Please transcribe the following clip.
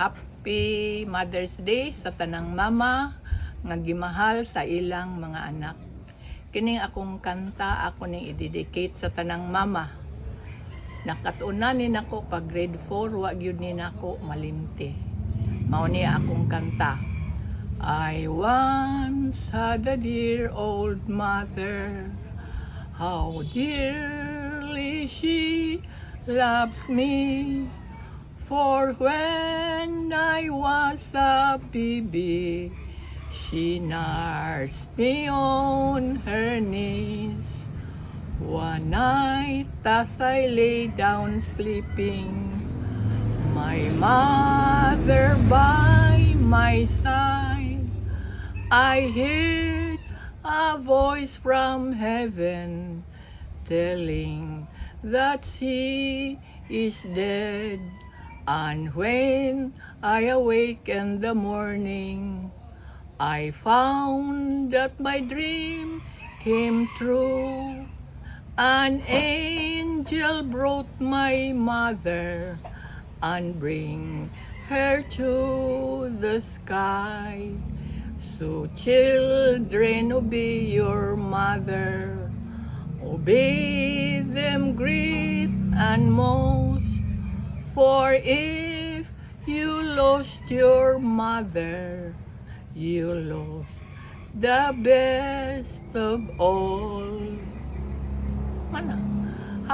Happy Mother's Day sa tanang mama nga gimahal sa ilang mga anak. Kining akong kanta ako ning i-dedicate sa tanang mama. Nakatunan ni nako pag grade 4 wa gyud ni nako malimti. Mao ni akong kanta. I once had a dear old mother. How dearly she loves me. For when I was a baby, she nursed me on her knees. One night as I lay down sleeping, my mother by my side, I heard a voice from heaven telling that she is dead. And when I awake in the morning, I found that my dream came true. An angel brought my mother and bring her to the sky. So children, obey your mother, obey them great and most. For if you lost your mother, you lost the best of all. Mana?